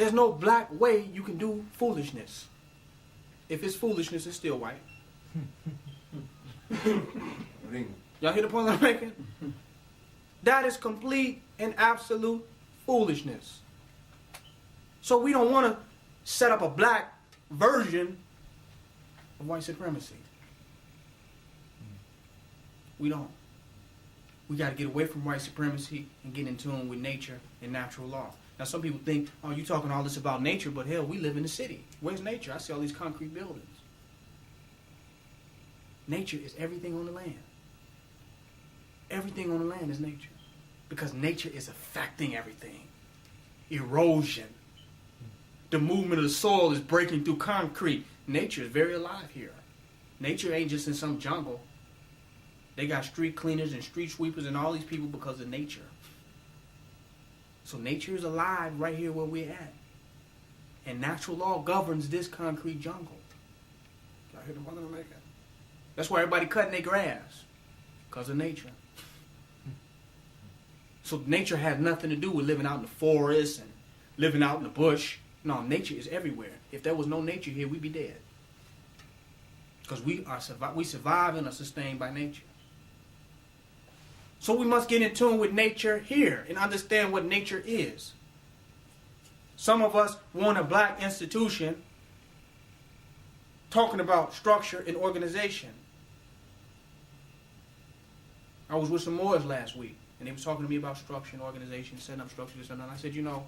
There's no black way you can do foolishness. If it's foolishness, it's still white. Y'all hear the point I'm making? That is complete and absolute foolishness. So we don't want to set up a black version of white supremacy. We don't. We got to get away from white supremacy and get in tune with nature and natural law. Now some people think, oh, you talking all this about nature, but hell, we live in the city. Where's nature? I see all these concrete buildings. Nature is everything on the land. Everything on the land is nature. Because nature is affecting everything. Erosion. The movement of the soil is breaking through concrete. Nature is very alive here. Nature ain't just in some jungle. They got street cleaners and street sweepers and all these people because of nature. So nature is alive right here where we're at. And natural law governs this concrete jungle. Y'all hear the mother make it? That's why everybody cutting their grass. Because of nature. So nature has nothing to do with living out in the forest and living out in the bush. No, nature is everywhere. If there was no nature here, we'd be dead. Because we survive and are sustained by nature. So we must get in tune with nature here and understand what nature is. Some of us want a black institution talking about structure and organization. I was with some Moors last week, and they was talking to me about structure and organization, setting up structure, and I said, you know,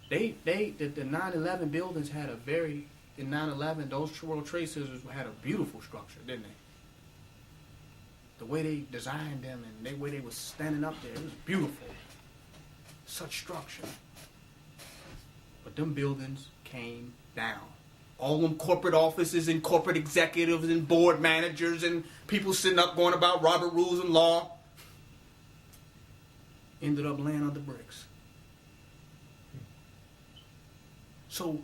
the 9/11 buildings had a very, in 9/11, those World Trade Centers had a beautiful structure, didn't they? The way they designed them and the way they were standing up there, it was beautiful. Such structure. But them buildings came down. All them corporate offices and corporate executives and board managers and people sitting up going about Robert rules and law ended up laying under bricks. So,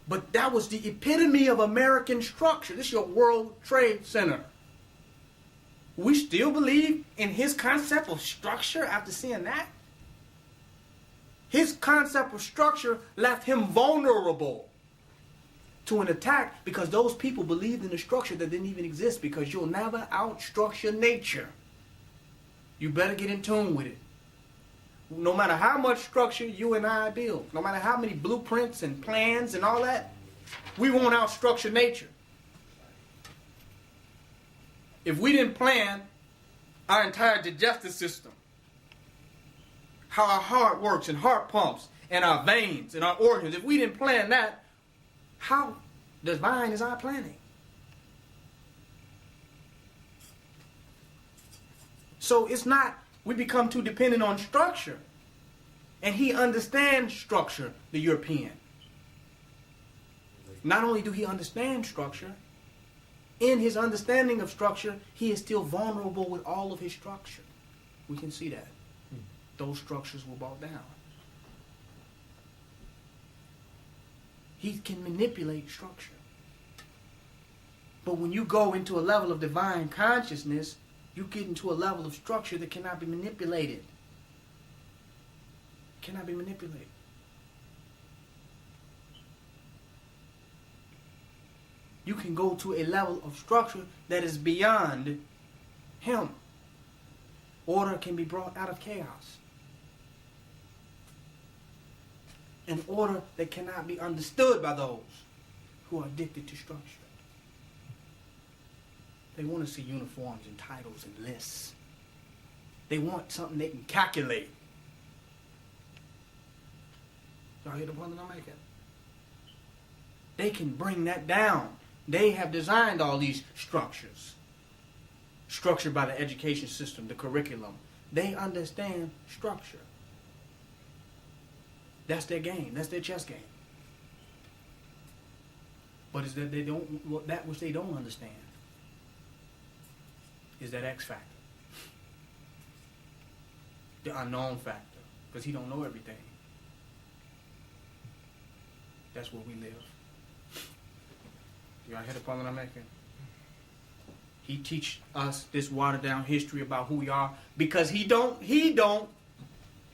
but that was the epitome of American structure. This is your World Trade Center. We still believe in his concept of structure after seeing that? His concept of structure left him vulnerable to an attack because those people believed in a structure that didn't even exist, because you'll never outstructure nature. You better get in tune with it. No matter how much structure you and I build, no matter how many blueprints and plans and all that, we won't outstructure nature. If we didn't plan our entire digestive system, how our heart works and heart pumps and our veins and our organs, if we didn't plan that, how divine is our planning? So it's not, we become too dependent on structure. And he understands structure, the European. Not only do he understand structure, in his understanding of structure, he is still vulnerable with all of his structure. We can see that. Those structures were brought down. He can manipulate structure. But when you go into a level of divine consciousness, you get into a level of structure that cannot be manipulated. Cannot be manipulated. You can go to a level of structure that is beyond him. Order can be brought out of chaos. An order that cannot be understood by those who are addicted to structure. They want to see uniforms and titles and lists. They want something they can calculate. Y'all hear the point that I'm making? They can bring that down. They have designed all these structures. Structured by the education system, the curriculum. They understand structure. That's their game. That's their chess game. But it's that they don't, that which they don't understand is that X factor. The unknown factor. Because he don't know everything. That's where we live. Y'all hear the point that I'm making? He teach us this watered down history about who we are because he don't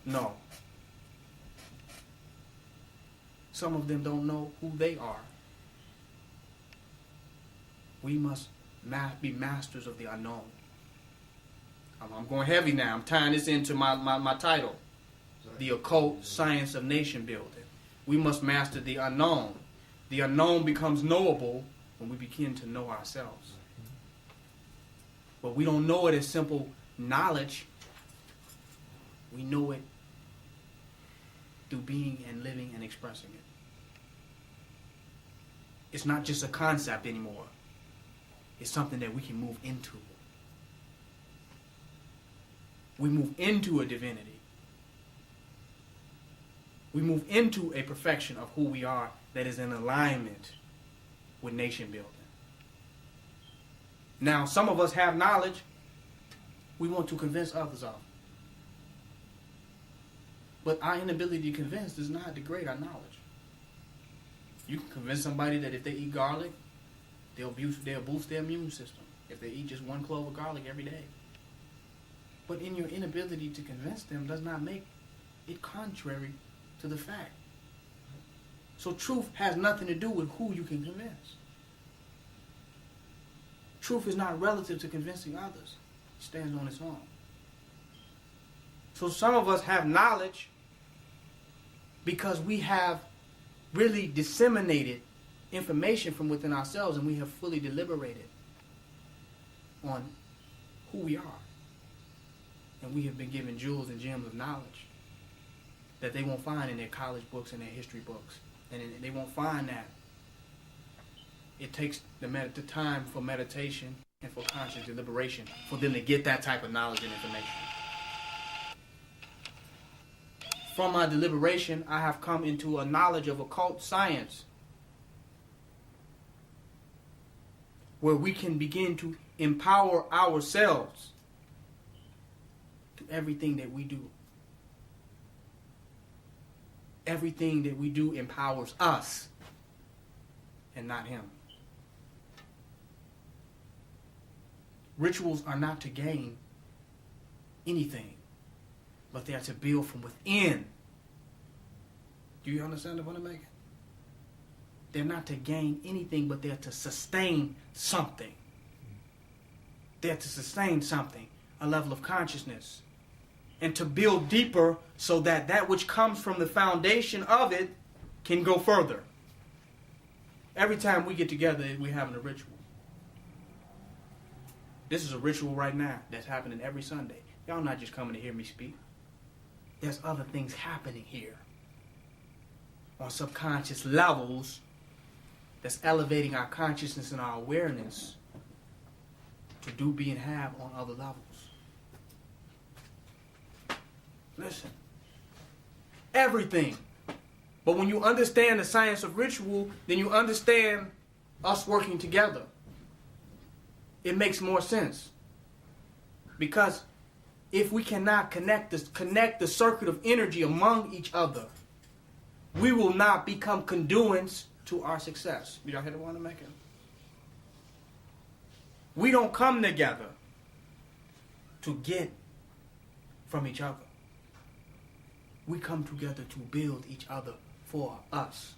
know. Some of them don't know who they are. We must be masters of the unknown. I'm going heavy now. I'm tying this into my title. The Occult Science of Nation Building. We must master the unknown. The unknown becomes knowable when we begin to know ourselves. But we don't know it as simple knowledge. We know it through being and living and expressing it. It's not just a concept anymore. It's something that we can move into. We move into a divinity. We move into a perfection of who we are that is in alignment with nation building. Now, some of us have knowledge we want to convince others of. But our inability to convince does not degrade our knowledge. You can convince somebody that if they eat garlic, they'll boost their immune system. If they eat just one clove of garlic every day. But in your inability to convince them does not make it contrary to the fact. So truth has nothing to do with who you can convince. Truth is not relative to convincing others. It stands on its own. So some of us have knowledge because we have really disseminated information from within ourselves and we have fully deliberated on who we are. And we have been given jewels and gems of knowledge that they won't find in their college books and their history books. And they won't find that. It takes the time for meditation and for conscious deliberation for them to get that type of knowledge and information. From my deliberation, I have come into a knowledge of occult science where we can begin to empower ourselves to everything that we do. Everything that we do empowers us and not him. Rituals are not to gain anything, but they are to build from within. Do you understand the point I'm making? They're not to gain anything, but they're to sustain something. They're to sustain something, a level of consciousness. And to build deeper so that that which comes from the foundation of it can go further. Every time we get together, we're having a ritual. This is a ritual right now that's happening every Sunday. Y'all not just coming to hear me speak. There's other things happening here on subconscious levels that's elevating our consciousness and our awareness to do, be, and have on other levels. Listen, everything. But when you understand the science of ritual, then you understand us working together. It makes more sense. Because if we cannot connect the circuit of energy among each other, we will not become conduits to our success. Y'all hear the one I'm making? We don't come together to get from each other. We come together to build each other for us.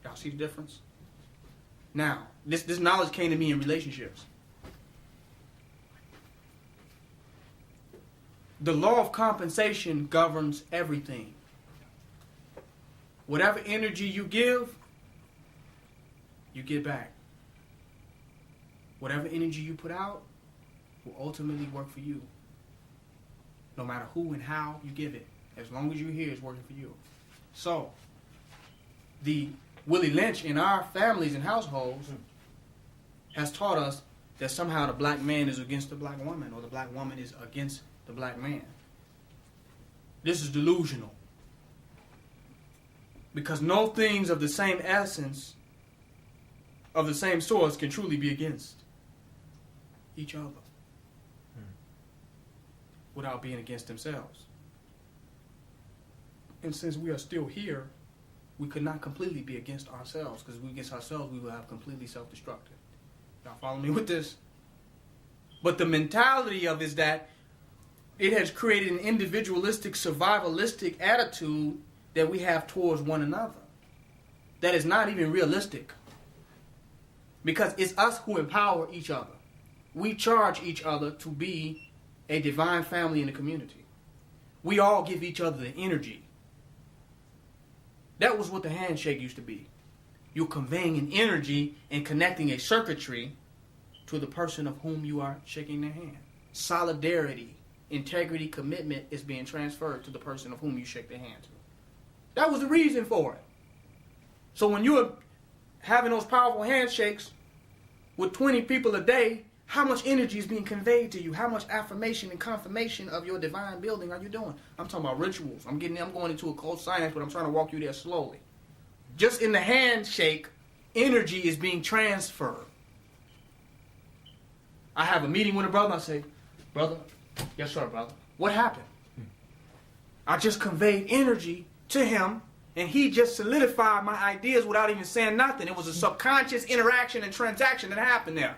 Y'all see the difference? Now, this knowledge came to me in relationships. The law of compensation governs everything. Whatever energy you give, you get back. Whatever energy you put out will ultimately work for you. No matter who and how you give it. As long as you're here, it's working for you. So, the Willie Lynch in our families and households has taught us that somehow the black man is against the black woman or the black woman is against the black man. This is delusional. Because no things of the same essence, of the same source, can truly be against each other without being against themselves. And since we are still here, we could not completely be against ourselves, because if we against ourselves, we will have completely self-destructed. Y'all follow me with this? But the mentality of is that it has created an individualistic, survivalistic attitude that we have towards one another. that is not even realistic. Because it's us who empower each other. We charge each other to be a divine family in the community. We all give each other the energy. That was what the handshake used to be. You're conveying an energy and connecting a circuitry to the person of whom you are shaking their hand. Solidarity, integrity, commitment is being transferred to the person of whom you shake their hand to. That was the reason for it. So when you're having those powerful handshakes with 20 people a day, how much energy is being conveyed to you? How much affirmation and confirmation of your divine building are you doing? I'm talking about rituals. I'm going into occult science, but I'm trying to walk you there slowly. Just in the handshake, energy is being transferred. I have a meeting with a brother. I say, brother, yes sir, brother. What happened? I just conveyed energy to him, and he just solidified my ideas without even saying nothing. It was a subconscious interaction and transaction that happened there.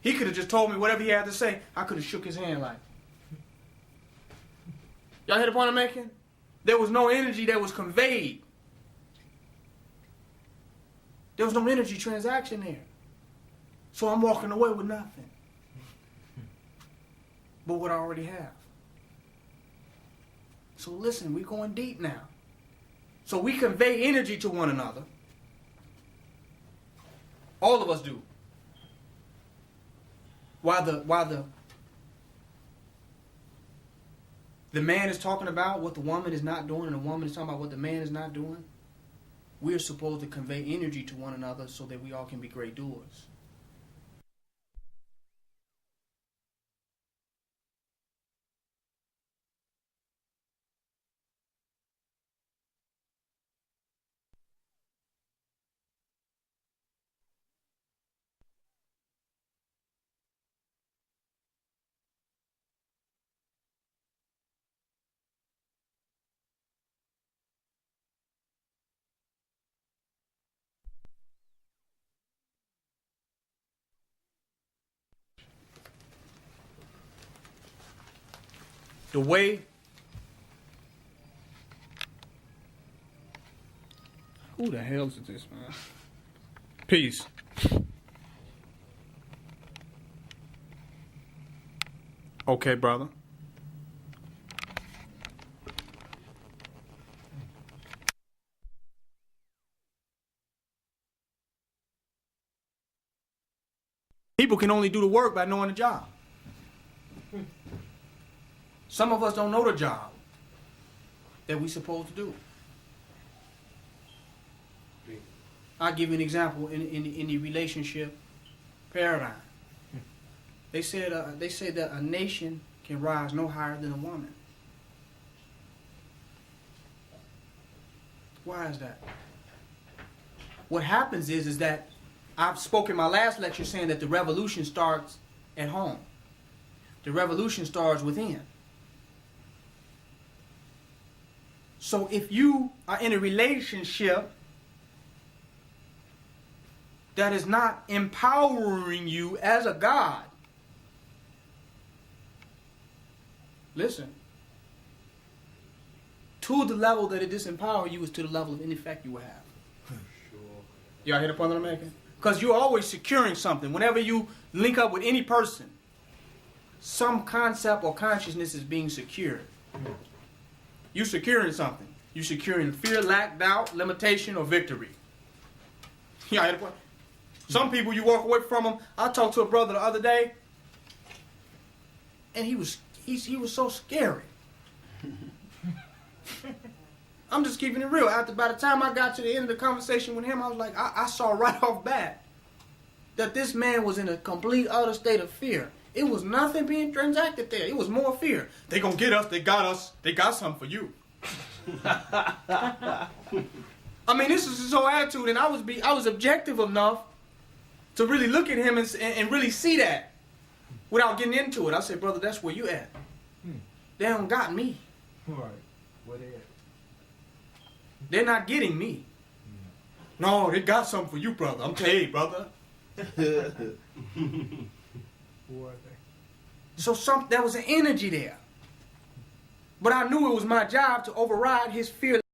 He could have just told me whatever he had to say. I could have shook his hand like. Y'all hear the point I'm making? There was no energy that was conveyed. There was no energy transaction there. So I'm walking away with nothing but what I already have. So listen, we're going deep now. So we convey energy to one another. All of us do. While the man is talking about what the woman is not doing and the woman is talking about what the man is not doing, we're supposed to convey energy to one another so that we all can be great doers. The way who the hell is this, man? Peace. Okay, brother. People can only do the work by knowing the job. Some of us don't know the job that we're supposed to do. I'll give you an example in the relationship paradigm. They say that a nation can rise no higher than a woman. Why is that? What happens is that I've spoken in my last lecture saying that the revolution starts at home. The revolution starts within. So if you are in a relationship that is not empowering you as a God, listen, to the level that it disempower you is to the level of ineffect you will have. Sure. Y'all hear the point that I'm making? Because you're always securing something. Whenever you link up with any person, some concept or consciousness is being secured. You're securing something. You're securing fear, lack, doubt, limitation, or victory. Y'all hear the point? Some people, you walk away from them. I talked to a brother the other day, and he was so scary. I'm just keeping it real. By the time I got to the end of the conversation with him, I was like, I saw right off bat that this man was in a complete utter state of fear. It was nothing being transacted there. It was more fear. They gonna get us. They got us. They got something for you. I mean, this is his whole attitude, and I was objective enough to really look at him and really see that without getting into it. I said, brother, that's where you at. They don't got me. Right. Where they at? They're not getting me. No, they got something for you, brother. I'm telling you, brother. Who are they? So there was an energy there. But I knew it was my job to override his fear.